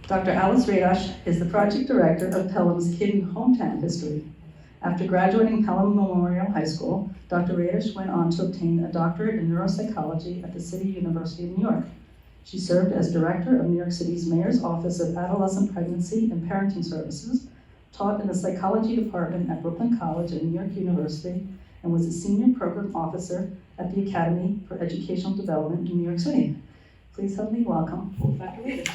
Dr. Alice Radosh is the project director of Pelham's Hidden Hometown History. After graduating Pelham Memorial High School, Dr. Radosh went on to obtain a doctorate in neuropsychology at the City University of New York. She served as director of New York City's Mayor's Office of Adolescent Pregnancy and Parenting Services, taught in the psychology department at Brooklyn College and New York University, and was a senior program officer at the Academy for Educational Development in New York City. Please help me welcome Dr. Radosh.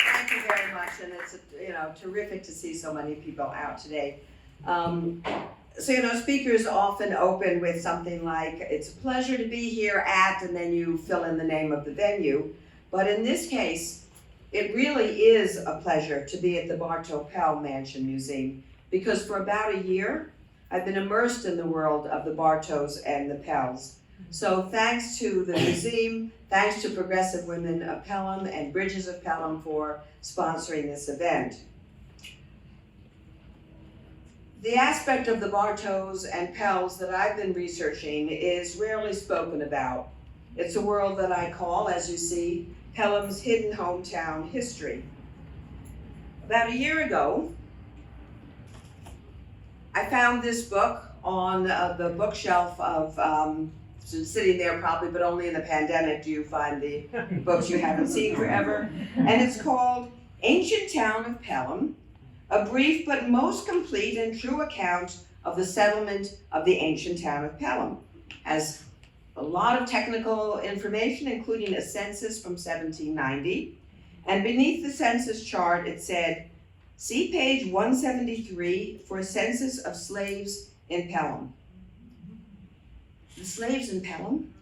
Thank you very much, and it's terrific to see so many people out today. Speakers often open with something like, it's a pleasure to be here at, and then you fill in the name of the venue. But in this case, it really is a pleasure to be at the Bartow-Pell Mansion Museum, because for about a year, I've been immersed in the world of the Bartows and the Pells. So thanks to the museum, thanks to Progressive Women of Pelham and Bridges of Pelham for sponsoring this event. The aspect of the Bartows and Pells that I've been researching is rarely spoken about. It's a world that I call, as you see, Pelham's Hidden Hometown History. About a year ago, I found this book on the bookshelf of, sitting there probably, but only in the pandemic do you find the books you haven't seen forever. And it's called Ancient Town of Pelham, a brief but most complete and true account of the settlement of the ancient town of Pelham. Has a lot of technical information, including a census from 1790. And beneath the census chart, it said, see page 173 for a census of slaves in Pelham. The slaves in Pelham?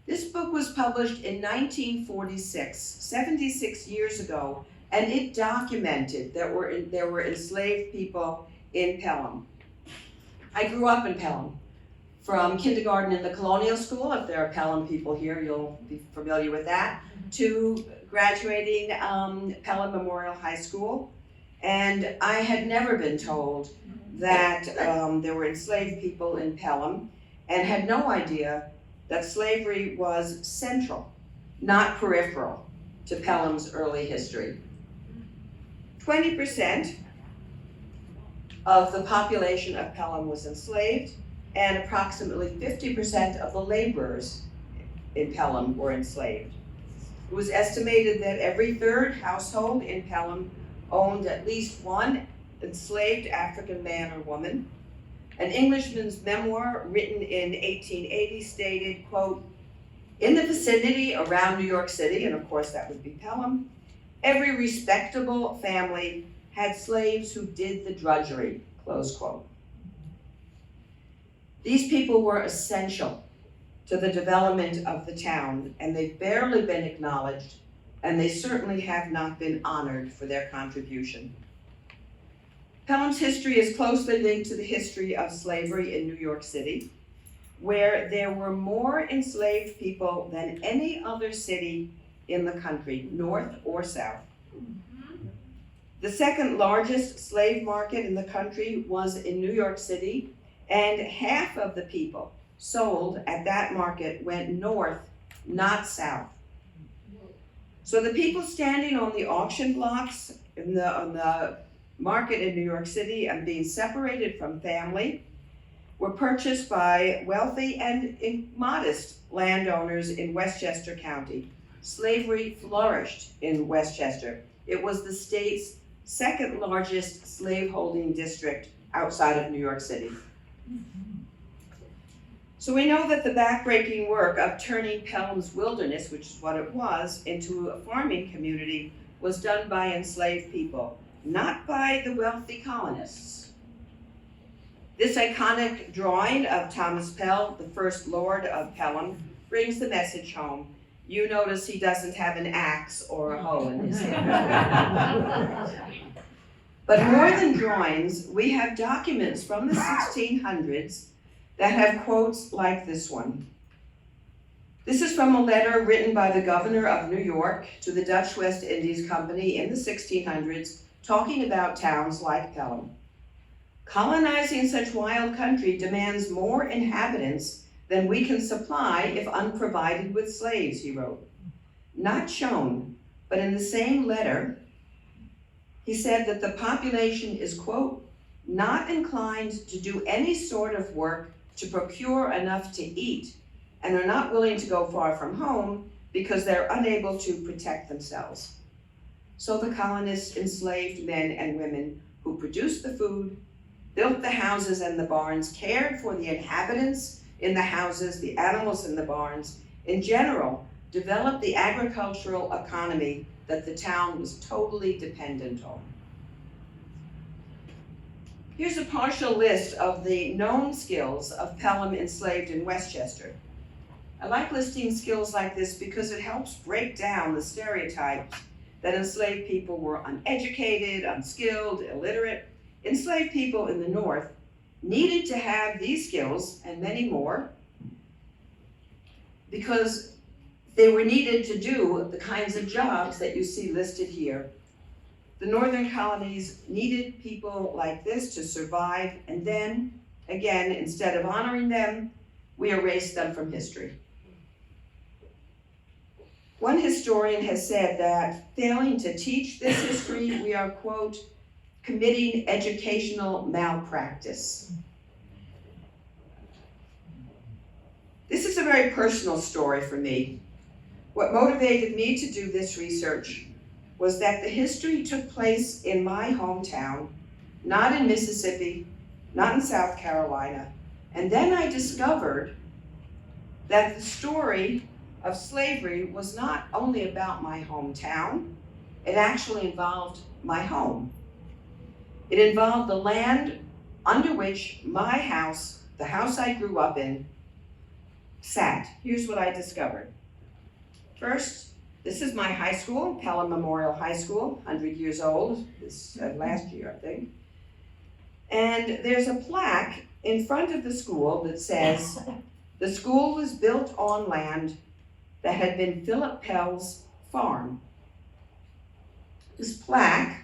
This book was published in 1946, 76 years ago, and it documented that there were enslaved people in Pelham. I grew up in Pelham. From kindergarten in the colonial school, if there are Pelham people here, you'll be familiar with that, to graduating Pelham Memorial High School. And I had never been told that there were enslaved people in Pelham, and had no idea that slavery was central, not peripheral, to Pelham's early history. 20% of the population of Pelham was enslaved, and approximately 50% of the laborers in Pelham were enslaved. It was estimated that every third household in Pelham owned at least one enslaved African man or woman. An Englishman's memoir written in 1880 stated, quote, in the vicinity around New York City, and of course that would be Pelham, every respectable family had slaves who did the drudgery, close quote. These people were essential to the development of the town, and they've barely been acknowledged, and they certainly have not been honored for their contribution. Pelham's history is closely linked to the history of slavery in New York City, where there were more enslaved people than any other city in the country, north or south. The second largest slave market in the country was in New York City, and half of the people sold at that market went north, not south. So the people standing on the auction blocks on the market in New York City and being separated from family were purchased by wealthy and modest landowners in Westchester County. Slavery flourished in Westchester. It was the state's second largest slaveholding district outside of New York City. So we know that the backbreaking work of turning Pelham's wilderness, which is what it was, into a farming community was done by enslaved people, not by the wealthy colonists. This iconic drawing of Thomas Pell, the first Lord of Pelham, brings the message home. You notice he doesn't have an axe or a hoe in his hand. But more than drawings, we have documents from the 1600s that have quotes like this one. This is from a letter written by the governor of New York to the Dutch West Indies Company in the 1600s, talking about towns like Pelham. Colonizing such wild country demands more inhabitants than we can supply if unprovided with slaves, he wrote. Not shown, but in the same letter, he said that the population is, quote, not inclined to do any sort of work to procure enough to eat, and are not willing to go far from home because they're unable to protect themselves. So the colonists enslaved men and women who produced the food, built the houses and the barns, cared for the inhabitants in the houses, the animals in the barns, in general, developed the agricultural economy that the town was totally dependent on. Here's a partial list of the known skills of Pelham enslaved in Westchester. I like listing skills like this because it helps break down the stereotypes that enslaved people were uneducated, unskilled, illiterate. Enslaved people in the North needed to have these skills and many more because they were needed to do the kinds of jobs that you see listed here. The northern colonies needed people like this to survive, and then, again, instead of honoring them, we erased them from history. One historian has said that failing to teach this history, we are, quote, committing educational malpractice. This is a very personal story for me. What motivated me to do this research was that the history took place in my hometown, not in Mississippi, not in South Carolina. And then I discovered that the story of slavery was not only about my hometown, it actually involved my home. It involved the land under which my house, the house I grew up in, sat. Here's what I discovered. First, this is my high school, Pelham Memorial High School, 100 years old, this last year, I think. And there's a plaque in front of the school that says, the school was built on land that had been Philip Pell's farm. This plaque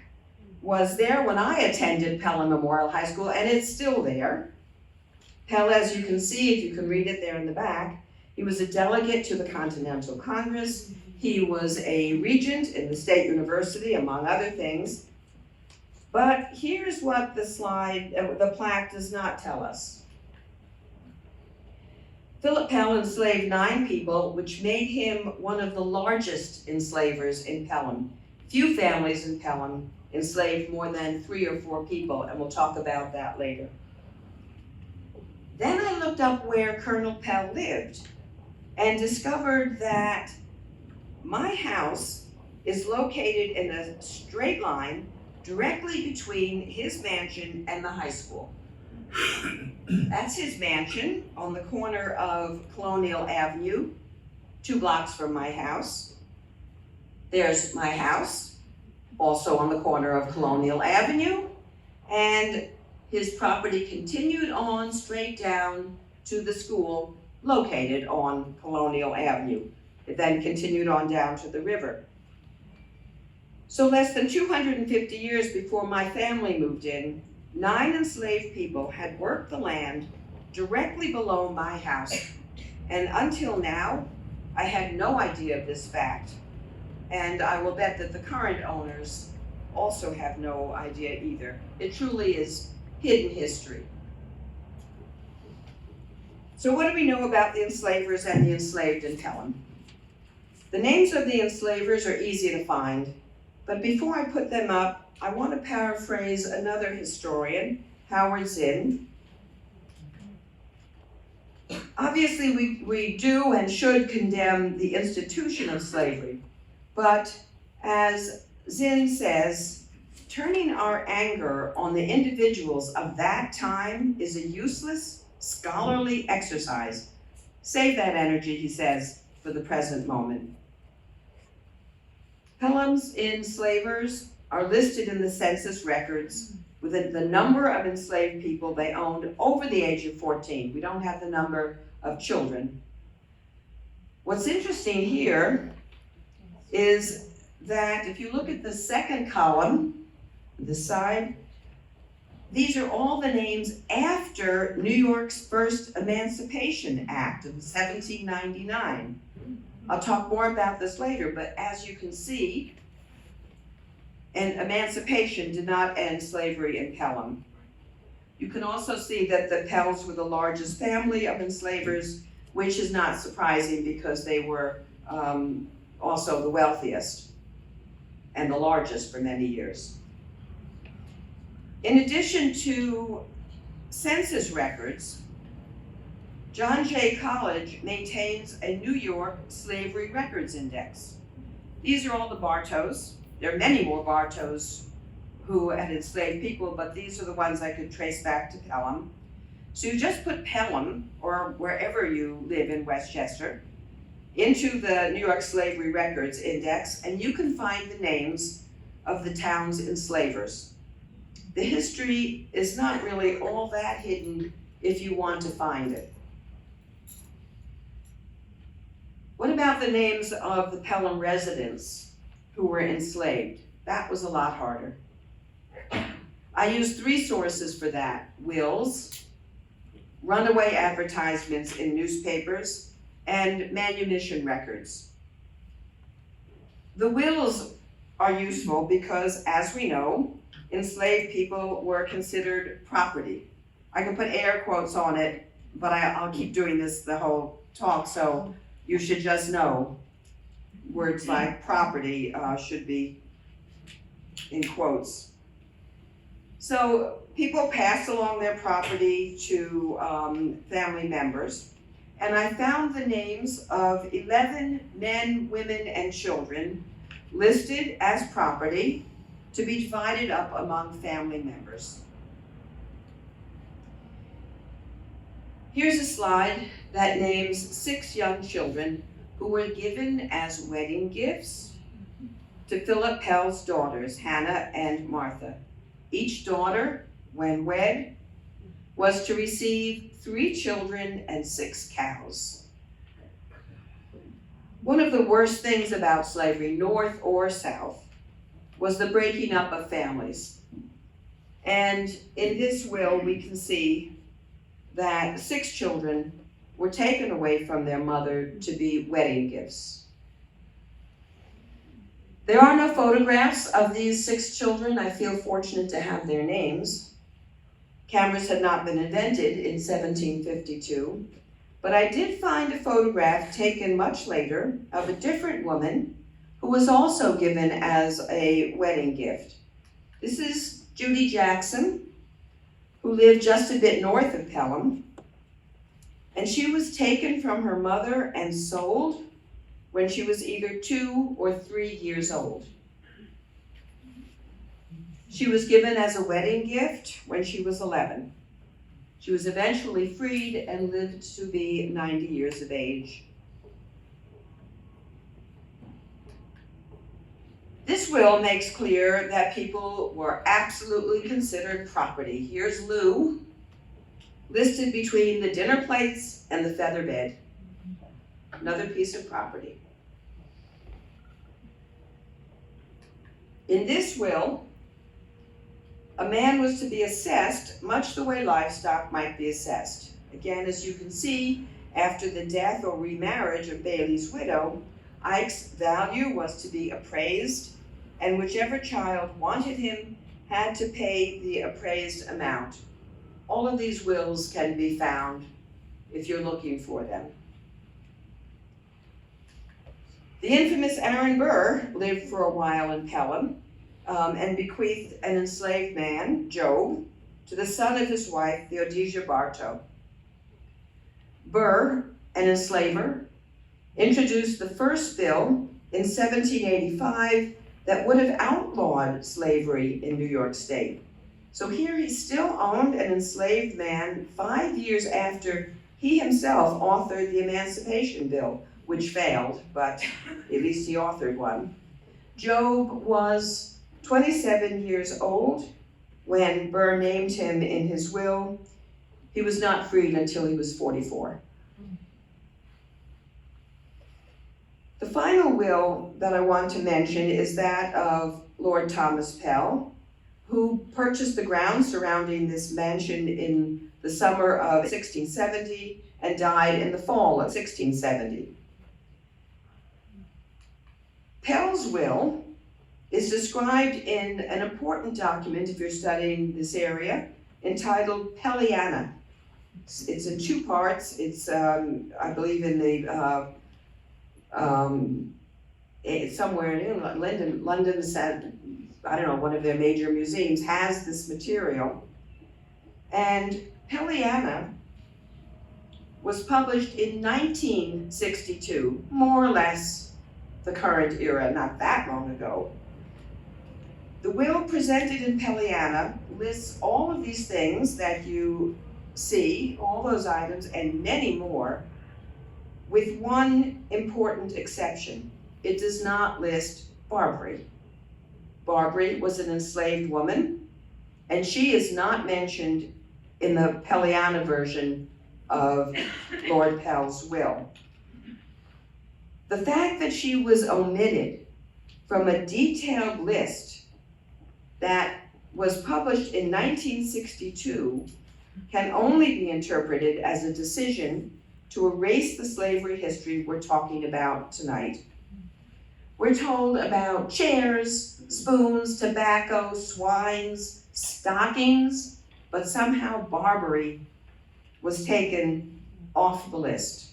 was there when I attended Pelham Memorial High School, and it's still there. Pell, as you can see, if you can read it there in the back, he was a delegate to the Continental Congress. He was a regent in the State University, among other things. But here's what the plaque does not tell us. Philip Pell enslaved 9 people, which made him one of the largest enslavers in Pelham. Few families in Pelham enslaved more than 3 or 4 people, and we'll talk about that later. Then I looked up where Colonel Pell lived and discovered that my house is located in a straight line directly between his mansion and the high school. That's his mansion on the corner of Colonial Avenue, 2 blocks from my house. There's my house, also on the corner of Colonial Avenue, and his property continued on straight down to the school located on Colonial Avenue. It then continued on down to the river. So less than 250 years before my family moved in, 9 enslaved people had worked the land directly below my house. And until now, I had no idea of this fact. And I will bet that the current owners also have no idea either. It truly is hidden history. So what do we know about the enslavers and the enslaved in Pelham? The names of the enslavers are easy to find, but before I put them up, I want to paraphrase another historian, Howard Zinn. Obviously, we do and should condemn the institution of slavery, but as Zinn says, turning our anger on the individuals of that time is a useless, scholarly exercise. Save that energy, he says, for the present moment. Pelham's enslavers are listed in the census records with the number of enslaved people they owned over the age of 14. We don't have the number of children. What's interesting here is that if you look at the second column, this side, these are all the names after New York's first Emancipation Act of 1799. I'll talk more about this later, but as you can see, and emancipation did not end slavery in Pelham. You can also see that the Pells were the largest family of enslavers, which is not surprising because they were also the wealthiest and the largest for many years. In addition to census records, John Jay College maintains a New York Slavery Records Index. These are all the Bartows. There are many more Bartows who had enslaved people, but these are the ones I could trace back to Pelham. So you just put Pelham, or wherever you live in Westchester, into the New York Slavery Records Index, and you can find the names of the town's enslavers. The history is not really all that hidden if you want to find it. What about the names of the Pelham residents who were enslaved? That was a lot harder. I used 3 sources for that: wills, runaway advertisements in newspapers, and manumission records. The wills are useful because, as we know, enslaved people were considered property. I can put air quotes on it, but I'll keep doing this the whole talk, so you should just know words like property should be in quotes. So people passed along their property to family members, and I found the names of 11 men, women, and children listed as property to be divided up among family members. Here's a slide that names 6 young children who were given as wedding gifts to Philip Pell's daughters, Hannah and Martha. Each daughter, when wed, was to receive 3 children and 6 cows. One of the worst things about slavery, North or South, was the breaking up of families. And in this will, we can see that 6 children were taken away from their mother to be wedding gifts. There are no photographs of these 6 children. I feel fortunate to have their names. Cameras had not been invented in 1752, but I did find a photograph taken much later of a different woman who was also given as a wedding gift. This is Judy Jackson, who lived just a bit north of Pelham, and she was taken from her mother and sold when she was either 2 or 3 years old. She was given as a wedding gift when she was 11. She was eventually freed and lived to be 90 years of age. This will makes clear that people were absolutely considered property. Here's Lou, listed between the dinner plates and the feather bed. Another piece of property. In this will, a man was to be assessed much the way livestock might be assessed. Again, as you can see, after the death or remarriage of Bailey's widow, Ike's value was to be appraised, and whichever child wanted him had to pay the appraised amount. All of these wills can be found if you're looking for them. The infamous Aaron Burr lived for a while in Pelham and bequeathed an enslaved man, Job, to the son of his wife, Theodosia Bartow. Burr, an enslaver, introduced the first bill in 1785 that would have outlawed slavery in New York State. So here he still owned an enslaved man 5 years after he himself authored the Emancipation Bill, which failed, but at least he authored one. Job was 27 years old when Burr named him in his will. He was not freed until he was 44. The final will that I want to mention is that of Lord Thomas Pell, who purchased the ground surrounding this mansion in the summer of 1670 and died in the fall of 1670. Pell's will is described in an important document, if you're studying this area, entitled Pelham. It's in two parts. It's, I believe, in the it's somewhere in London's, I don't know, one of their major museums has this material. And Pelham was published in 1962, more or less the current era, not that long ago. The will presented in Pelham lists all of these things that you see, all those items and many more, with one important exception. It does not list Barbary. Barbary was an enslaved woman, and she is not mentioned in the Pelham version of Lord Pell's will. The fact that she was omitted from a detailed list that was published in 1962 can only be interpreted as a decision to erase the slavery history we're talking about tonight. We're told about chairs, spoons, tobacco, swines, stockings, but somehow Barbary was taken off the list.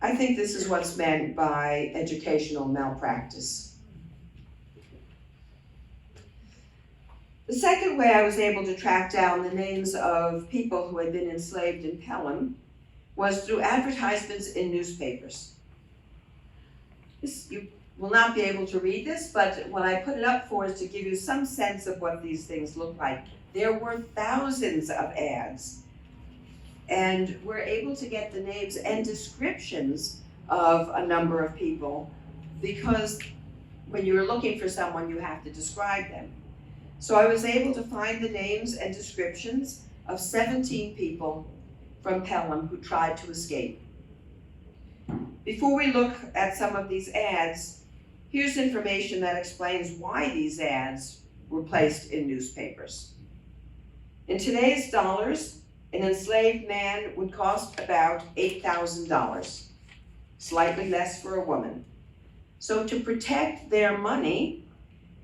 I think this is what's meant by educational malpractice. The second way I was able to track down the names of people who had been enslaved in Pelham was through advertisements in newspapers. You will not be able to read this, but what I put it up for is to give you some sense of what these things look like. There were thousands of ads, and we're able to get the names and descriptions of a number of people, because when you're looking for someone, you have to describe them. So I was able to find the names and descriptions of 17 people from Pelham who tried to escape. Before we look at some of these ads, here's information that explains why these ads were placed in newspapers. In today's dollars, an enslaved man would cost about $8,000, slightly less for a woman. So to protect their money,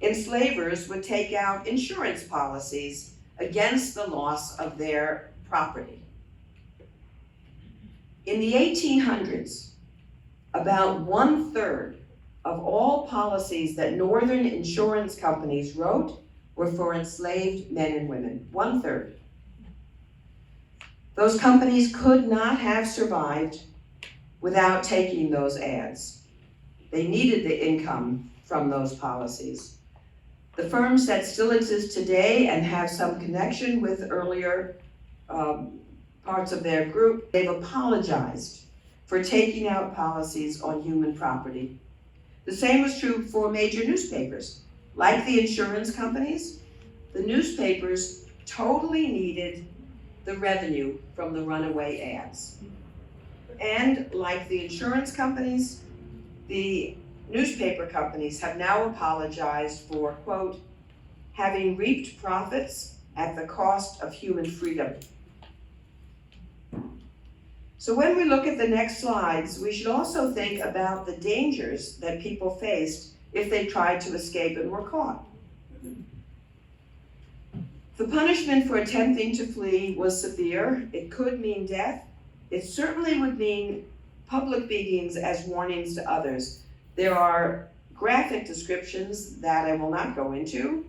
enslavers would take out insurance policies against the loss of their property. In the 1800s, about 1/3 of all policies that northern insurance companies wrote were for enslaved men and women. 1/3. Those companies could not have survived without taking those ads. They needed the income from those policies. The firms that still exist today and have some connection with earlier parts of their group, they've apologized for taking out policies on human property. The same was true for major newspapers. Like the insurance companies, the newspapers totally needed the revenue from the runaway ads. And like the insurance companies, the newspaper companies have now apologized for, quote, having reaped profits at the cost of human freedom. So when we look at the next slides, we should also think about the dangers that people faced if they tried to escape and were caught. The punishment for attempting to flee was severe. It could mean death. It certainly would mean public beatings as warnings to others. There are graphic descriptions that I will not go into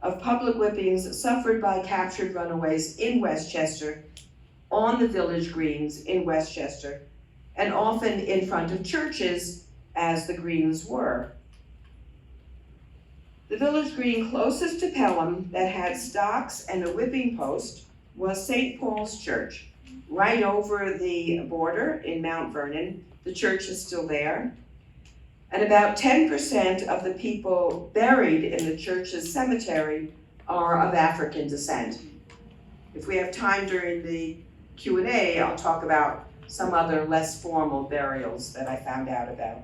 of public whippings suffered by captured runaways in Westchester, on the village greens in Westchester, and often in front of churches, as the greens were. The village green closest to Pelham that had stocks and a whipping post was St. Paul's Church, right over the border in Mount Vernon. The church is still there. And about 10% of the people buried in the church's cemetery are of African descent. If we have time during the Q&A, I'll talk about some other less formal burials that I found out about.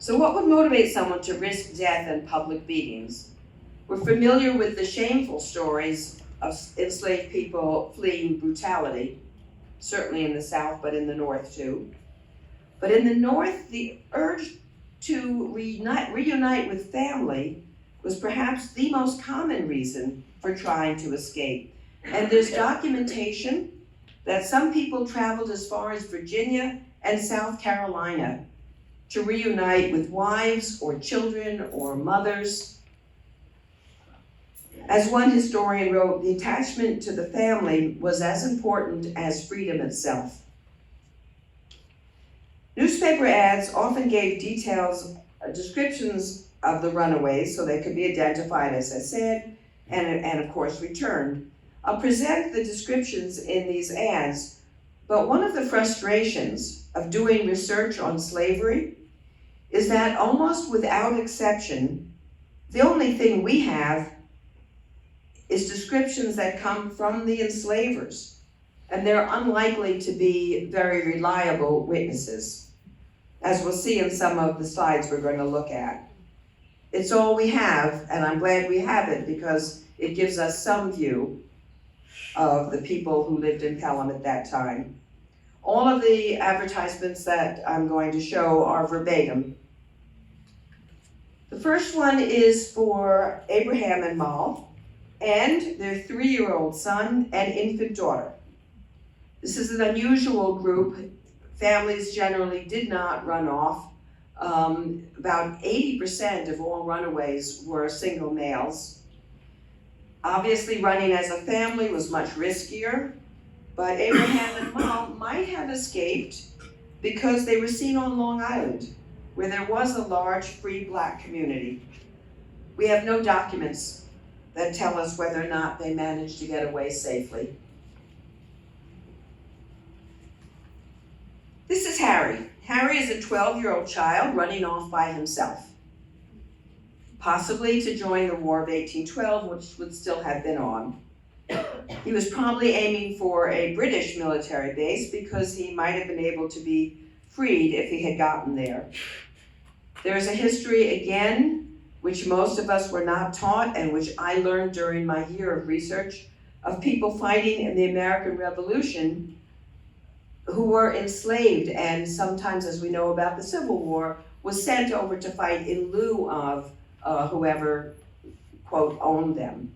So what would motivate someone to risk death and public beatings? We're familiar with the shameful stories of enslaved people fleeing brutality, certainly in the South, but in the North too. But in the North, the urge to reunite with family was perhaps the most common reason for trying to escape. And there's documentation that some people traveled as far as Virginia and South Carolina to reunite with wives or children or mothers. As one historian wrote, the attachment to the family was as important as freedom itself. Newspaper ads often gave details, descriptions of the runaways so they could be identified, as I said, and of course returned. I'll present the descriptions in these ads, but one of the frustrations of doing research on slavery is that almost without exception, the only thing we have is descriptions that come from the enslavers, and they're unlikely to be very reliable witnesses, as we'll see in some of the slides we're going to look at. It's all we have, and I'm glad we have it because it gives us some view of the people who lived in Pelham at that time. All of the advertisements that I'm going to show are verbatim. The first one is for Abraham and Maul and their 3-year-old son and infant daughter. This is an unusual group. Families generally did not run off. About 80% of all runaways were single males. Obviously, running as a family was much riskier, but Abraham and Maul might have escaped because they were seen on Long Island, where there was a large free black community. We have no documents that tell us whether or not they managed to get away safely. This is Harry. Harry is a 12-year-old child running off by himself, possibly to join the War of 1812, which would still have been on. He was probably aiming for a British military base because he might have been able to be freed if he had gotten there. There is a history, again, which most of us were not taught and which I learned during my year of research, of people fighting in the American Revolution who were enslaved and sometimes, as we know about the Civil War, was sent over to fight in lieu of whoever, quote, owned them.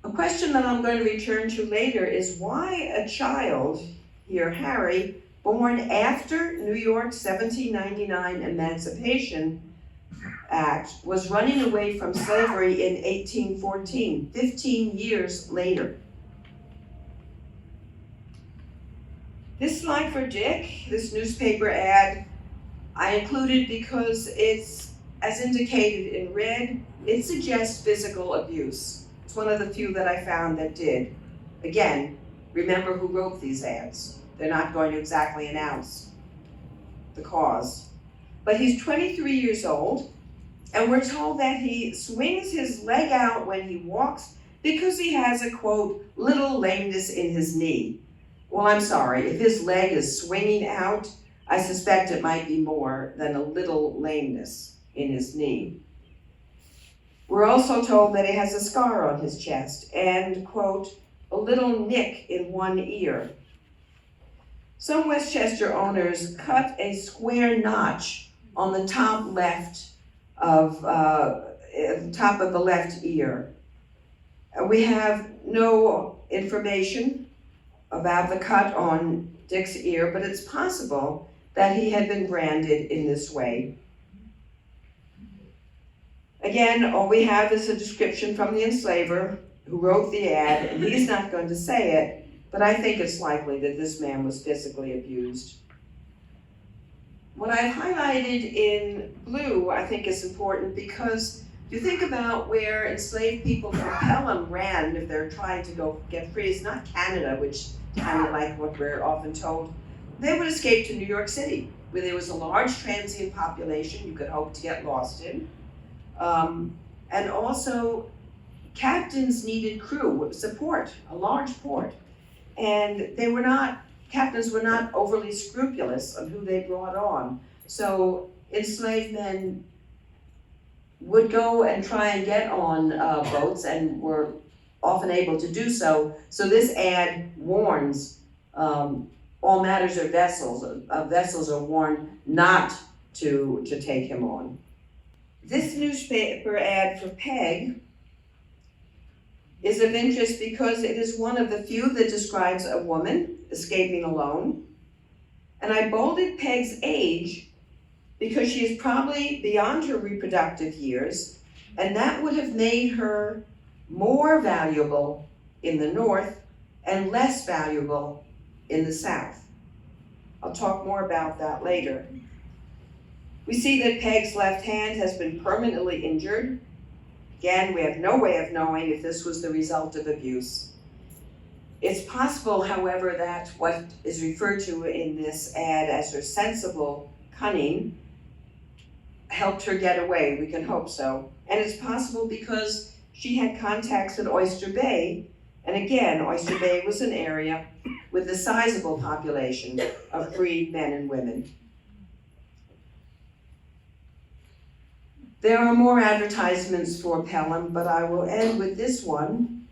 A question that I'm going to return to later is why a child, here Harry, born after New York's 1799 Emancipation Act, was running away from slavery in 1814, 15 years later. This slide for Dick, this newspaper ad, I included because it's, as indicated in red, it suggests physical abuse. It's one of the few that I found that did. Again, remember who wrote these ads. They're not going to exactly announce the cause. But he's 23 years old, and we're told that he swings his leg out when he walks because he has a, quote, little lameness in his knee. Well, I'm sorry, if his leg is swinging out, I suspect it might be more than a little lameness in his knee. We're also told that he has a scar on his chest and, quote, a little nick in one ear. Some Westchester owners cut a square notch on the top left of top of the left ear. We have no information about the cut on Dick's ear, but it's possible that he had been branded in this way. Again, all we have is a description from the enslaver who wrote the ad, and he's not going to say it, but I think it's likely that this man was physically abused. What I've highlighted in blue I think is important because if you think about where enslaved people from Pelham ran if they're trying to go get free, it's not Canada, which kind of like what we're often told. They would escape to New York City, where there was a large transient population you could hope to get lost in. And also, captains needed crew, support, a large port. And they were not captains were not overly scrupulous on who they brought on. So enslaved men would go and try and get on boats and were often able to do so. So this ad warns all matters of vessels are warned not to take him on. This newspaper ad for Peg is of interest because it is one of the few that describes a woman escaping alone. And I bolded Peg's age because she is probably beyond her reproductive years, and that would have made her more valuable in the North and less valuable in the South. I'll talk more about that later. We see that Peg's left hand has been permanently injured. Again, we have no way of knowing if this was the result of abuse. It's possible, however, that what is referred to in this ad as her sensible cunning helped her get away. We can hope so. And it's possible because she had contacts at Oyster Bay. And again, Oyster Bay was an area with a sizable population of freed men and women. There are more advertisements for Pelham, but I will end with this one.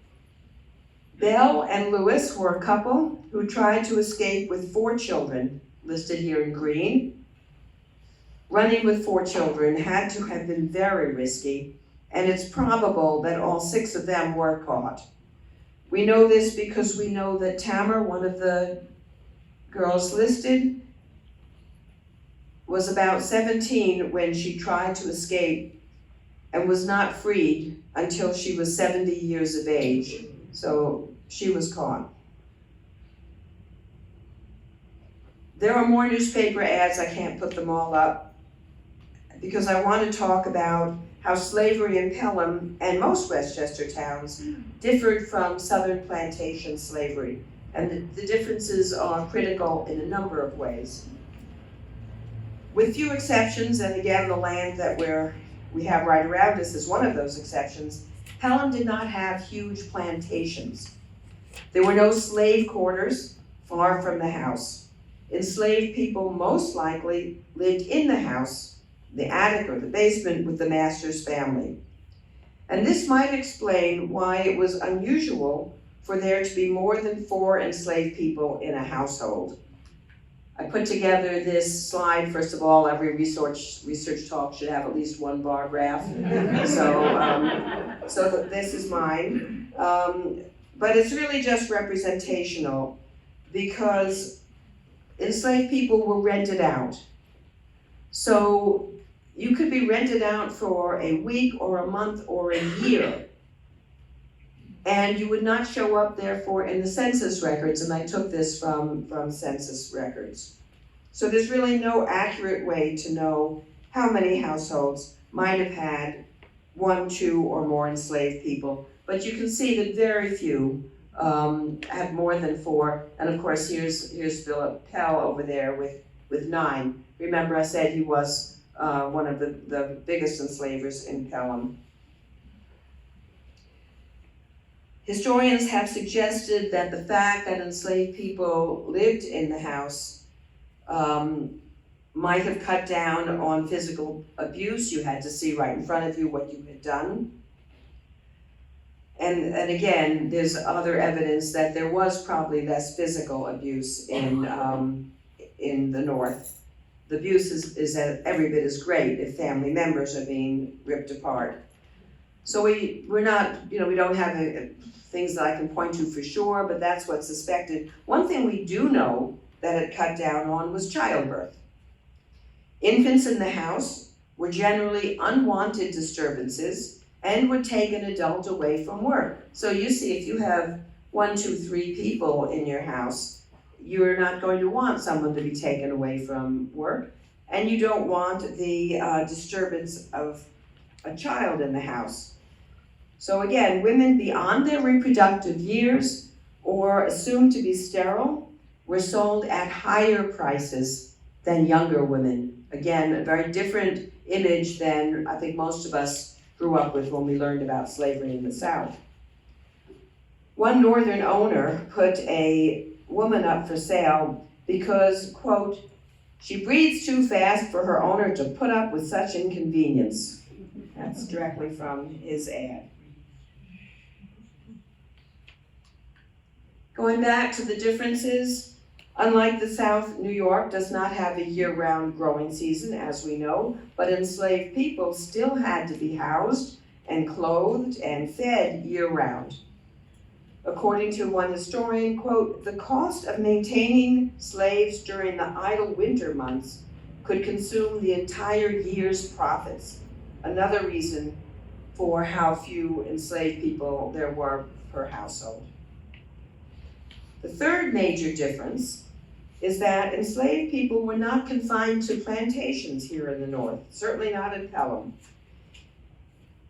Bell and Lewis were a couple who tried to escape with 4 children, listed here in green. Running with 4 children had to have been very risky, and it's probable that all 6 of them were caught. We know this because we know that Tamar, one of the girls listed, was about 17 when she tried to escape and was not freed until she was 70 years of age. So she was caught. There are more newspaper ads. I can't put them all up because I want to talk about how slavery in Pelham and most Westchester towns differed from Southern plantation slavery. And the differences are critical in a number of ways. With few exceptions, and again, the land that we have right around us is one of those exceptions, Pelham did not have huge plantations. There were no slave quarters far from the house. Enslaved people most likely lived in the house, the attic or the basement, with the master's family. And this might explain why it was unusual for there to be more than 4 enslaved people in a household. I put together this slide. First of all, every research talk should have at least one bar graph. So this is mine. But it's really just representational because enslaved people were rented out. So you could be rented out for a week or a month or a year. And you would not show up, therefore, in the census records, and I took this from census records. So there's really no accurate way to know how many households might have had 1, 2, or more enslaved people. But you can see that very few have more than 4. And of course, here's Philip Pell over there with 9. Remember, I said he was one of the biggest enslavers in Pelham. Historians have suggested that the fact that enslaved people lived in the house might have cut down on physical abuse. You had to see right in front of you what you had done. And again, there's other evidence that there was probably less physical abuse in the North. The abuse is every bit as great if family members are being ripped apart. So we're not, we don't have things that I can point to for sure, but that's what's suspected. One thing we do know that it cut down on was childbirth. Infants in the house were generally unwanted disturbances and would take an adult away from work. So you see, if you have 1, 2, 3 people in your house, you're not going to want someone to be taken away from work, and you don't want the disturbance of a child in the house. So again, women beyond their reproductive years or assumed to be sterile were sold at higher prices than younger women. Again, a very different image than I think most of us grew up with when we learned about slavery in the South. One northern owner put a woman up for sale because, quote, she breathes too fast for her owner to put up with such inconvenience. That's directly from his ad. Going back to the differences, unlike the South, New York does not have a year-round growing season, as we know, but enslaved people still had to be housed and clothed and fed year-round. According to one historian, quote, the cost of maintaining slaves during the idle winter months could consume the entire year's profits. Another reason for how few enslaved people there were per household. The third major difference is that enslaved people were not confined to plantations here in the North, certainly not in Pelham.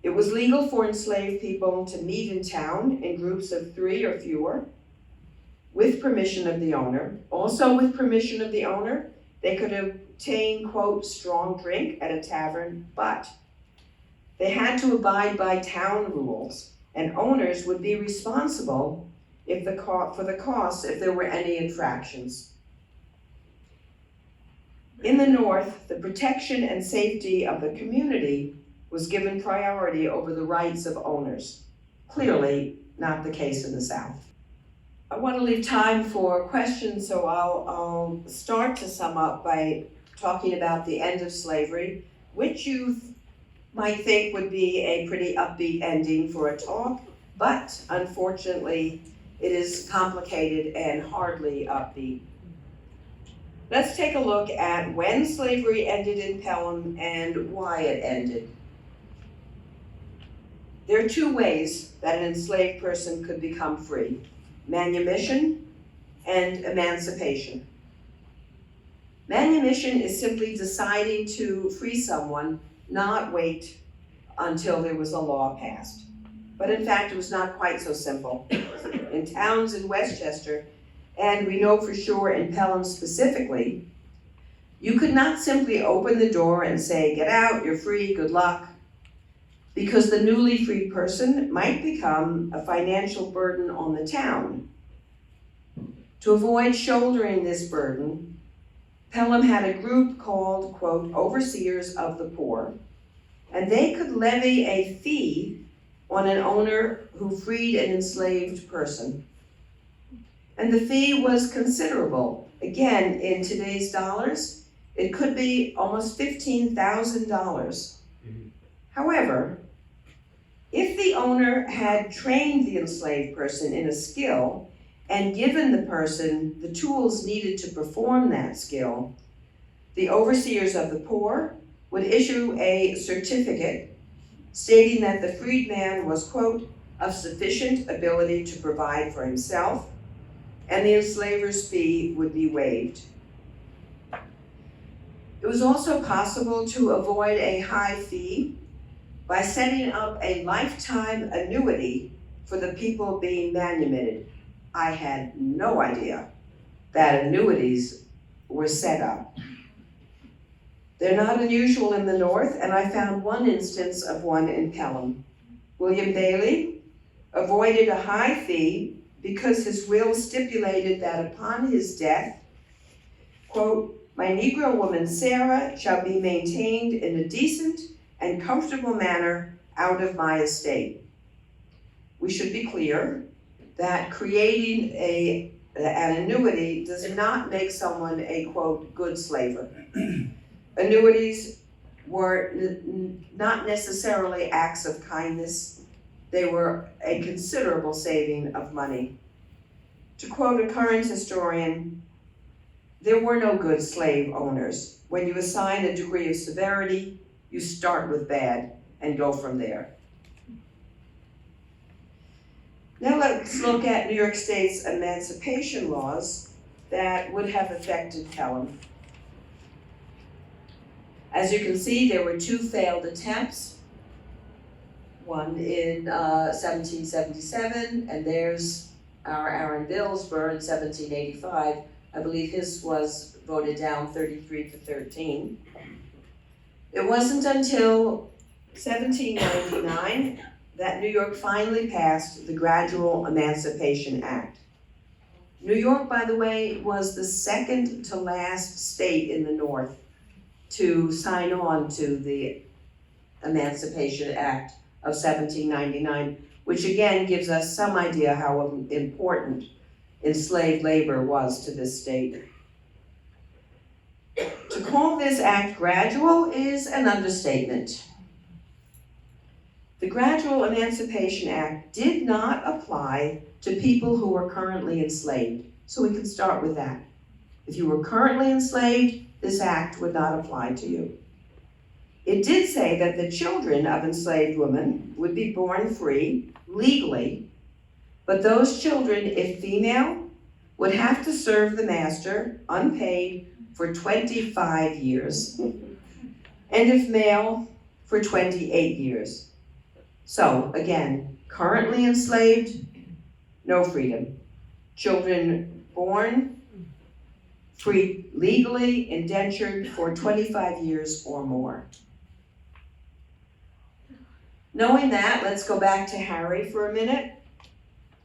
It was legal for enslaved people to meet in town in groups of 3 or fewer, with permission of the owner. Also with permission of the owner, they could obtain, quote, strong drink at a tavern, but they had to abide by town rules, and owners would be responsible for the costs if there were any infractions. In the North, the protection and safety of the community was given priority over the rights of owners. Clearly not the case in the South. I want to leave time for questions, so I'll start to sum up by talking about the end of slavery, which you might think would be a pretty upbeat ending for a talk, but unfortunately, it is complicated and hardly upbeat. Let's take a look at when slavery ended in Pelham and why it ended. There are 2 ways that an enslaved person could become free: manumission and emancipation. Manumission is simply deciding to free someone, not wait until there was a law passed. But in fact, it was not quite so simple. In towns in Westchester, and we know for sure in Pelham specifically, you could not simply open the door and say, get out, you're free, good luck, because the newly freed person might become a financial burden on the town. To avoid shouldering this burden, Pelham had a group called, quote, overseers of the poor, and they could levy a fee on an owner who freed an enslaved person. And the fee was considerable. Again, in today's dollars, it could be almost $15,000. However, if the owner had trained the enslaved person in a skill and given the person the tools needed to perform that skill, the overseers of the poor would issue a certificate stating that the freed man was, quote, of sufficient ability to provide for himself, and the enslaver's fee would be waived. It was also possible to avoid a high fee by setting up a lifetime annuity for the people being manumitted. I had no idea that annuities were set up. They're not unusual in the North, and I found one instance of one in Pelham. William Bailey avoided a high fee because his will stipulated that upon his death, quote, my Negro woman Sarah shall be maintained in a decent and comfortable manner out of my estate. We should be clear that creating an annuity does not make someone a, quote, good slaver. Annuities were not necessarily acts of kindness. They were a considerable saving of money. To quote a current historian, there were no good slave owners. When you assign a degree of severity, you start with bad and go from there. Now let's look at New York State's emancipation laws that would have affected Pelham. As you can see, there were 2 failed attempts, one in 1777, and there's our Aaron Bills, Burr in 1785. I believe his was voted down 33-13. It wasn't until 1799 that New York finally passed the Gradual Emancipation Act. New York, by the way, was the second to last state in the North to sign on to the Emancipation Act of 1799, which again gives us some idea how important enslaved labor was to this state. To call this act gradual is an understatement. The Gradual Emancipation Act did not apply to people who were currently enslaved, so we can start with that. If you were currently enslaved, this act would not apply to you. It did say that the children of enslaved women would be born free, legally, but those children, if female, would have to serve the master, unpaid, for 25 years, and if male, for 28 years. So, again, currently enslaved, no freedom. Children born, free, legally indentured for 25 years or more. Knowing that, let's go back to Harry for a minute.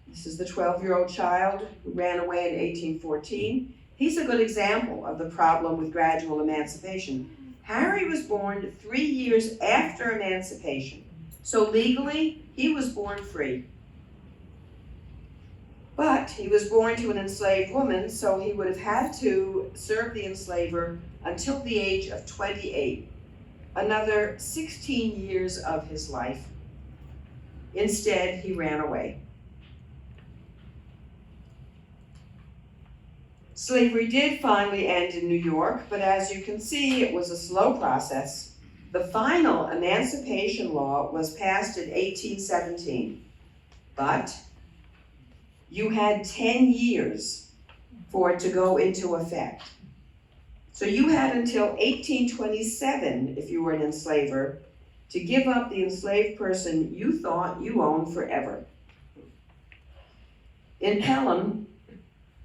This is the 12-year-old child who ran away in 1814. He's a good example of the problem with gradual emancipation. Harry was born 3 years after emancipation, so legally he was born free. But he was born to an enslaved woman, so he would have had to serve the enslaver until the age of 28, another 16 years of his life. Instead, he ran away. Slavery did finally end in New York, but as you can see, it was a slow process. The final Emancipation Law was passed in 1817, but you had 10 years for it to go into effect. So you had until 1827, if you were an enslaver, to give up the enslaved person you thought you owned forever. In Pelham,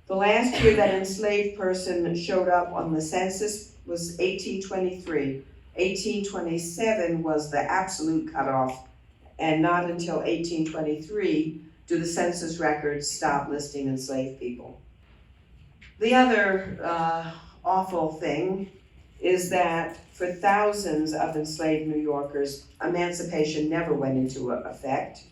the last year that enslaved person showed up on the census was 1823. 1827 was the absolute cutoff, and not until 1823 do the census records stop listing enslaved people. The other awful thing is that for thousands of enslaved New Yorkers, emancipation never went into effect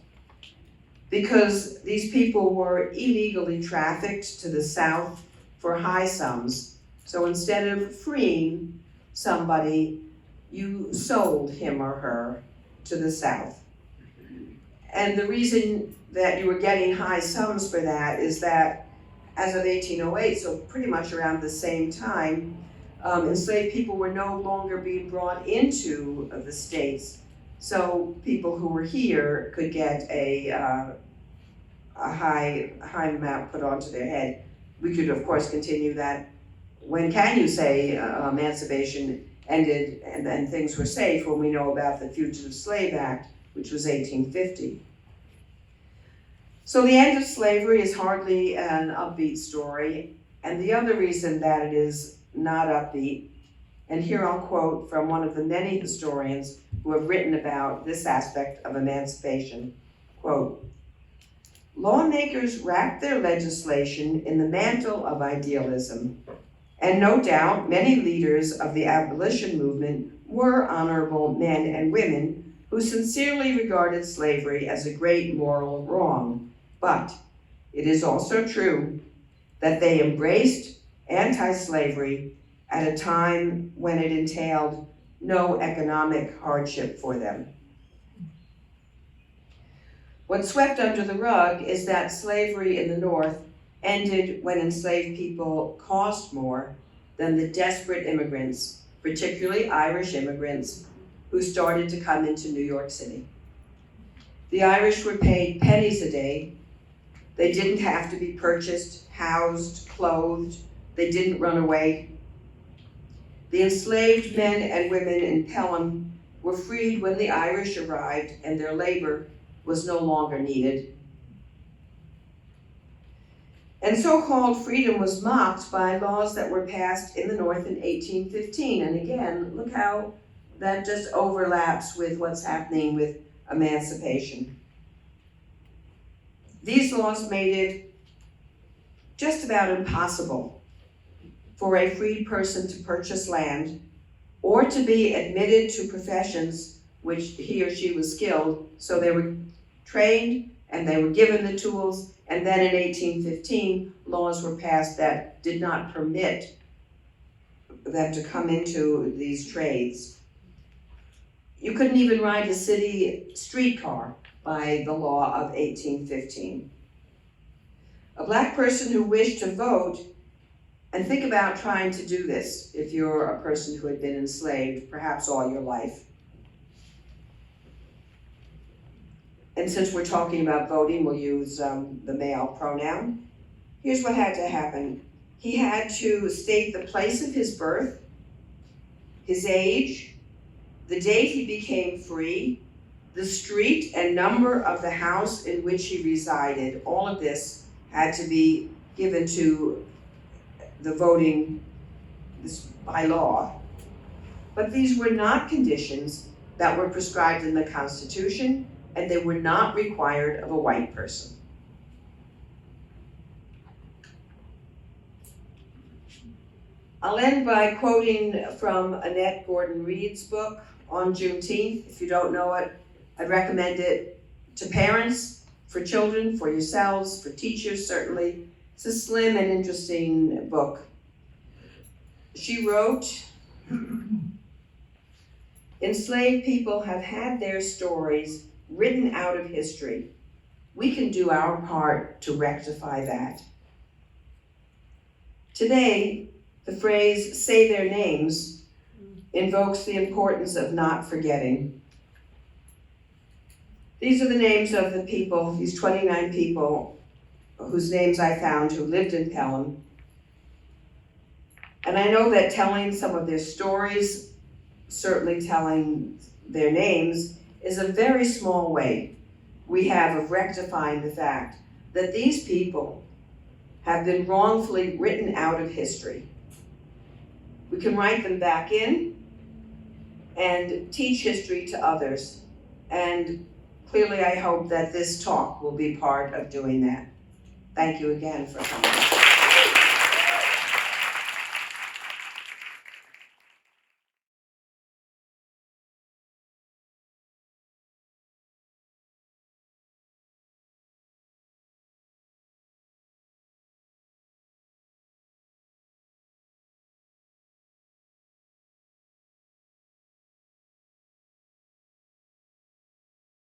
because these people were illegally trafficked to the South for high sums. So instead of freeing somebody, you sold him or her to the South. And the reason that you were getting high sums for that is that as of 1808, so pretty much around the same time, enslaved people were no longer being brought into the states. So people who were here could get a high amount put onto their head. We could, of course, continue that. When can you say emancipation ended and then things were safe when we know about the Fugitive Slave Act, which was 1850? So the end of slavery is hardly an upbeat story, and the other reason that it is not upbeat, and here I'll quote from one of the many historians who have written about this aspect of emancipation, quote, "Lawmakers wrapped their legislation in the mantle of idealism, and no doubt many leaders of the abolition movement were honorable men and women who sincerely regarded slavery as a great moral wrong. But it is also true that they embraced anti-slavery at a time when it entailed no economic hardship for them." What's swept under the rug is that slavery in the North ended when enslaved people cost more than the desperate immigrants, particularly Irish immigrants, who started to come into New York City. The Irish were paid pennies a day. They didn't have to be purchased, housed, clothed. They didn't run away. The enslaved men and women in Pelham were freed when the Irish arrived and their labor was no longer needed. And so-called freedom was mocked by laws that were passed in the North in 1815. And again, look how that just overlaps with what's happening with emancipation. These laws made it just about impossible for a free person to purchase land or to be admitted to professions which he or she was skilled. So they were trained and they were given the tools, and then in 1815, laws were passed that did not permit them to come into these trades. You couldn't even ride a city streetcar by the law of 1815. A black person who wished to vote, and think about trying to do this if you're a person who had been enslaved perhaps all your life. And since we're talking about voting, we'll use the male pronoun. Here's what had to happen. He had to state the place of his birth, his age, the date he became free, the street and number of the house in which he resided. All of this had to be given to the voting by law. But these were not conditions that were prescribed in the Constitution, and they were not required of a white person. I'll end by quoting from Annette Gordon Reed's book on Juneteenth. If you don't know it, I'd recommend it to parents, for children, for yourselves, for teachers certainly. It's a slim and interesting book. She wrote, "Enslaved people have had their stories written out of history. We can do our part to rectify that. Today, the phrase, 'say their names,' invokes the importance of not forgetting." These are the names of the people, these 29 people whose names I found who lived in Pelham. And I know that telling some of their stories, certainly telling their names, is a very small way we have of rectifying the fact that these people have been wrongfully written out of history. We can write them back in and teach history to others. And clearly I hope that this talk will be part of doing that. Thank you again for coming.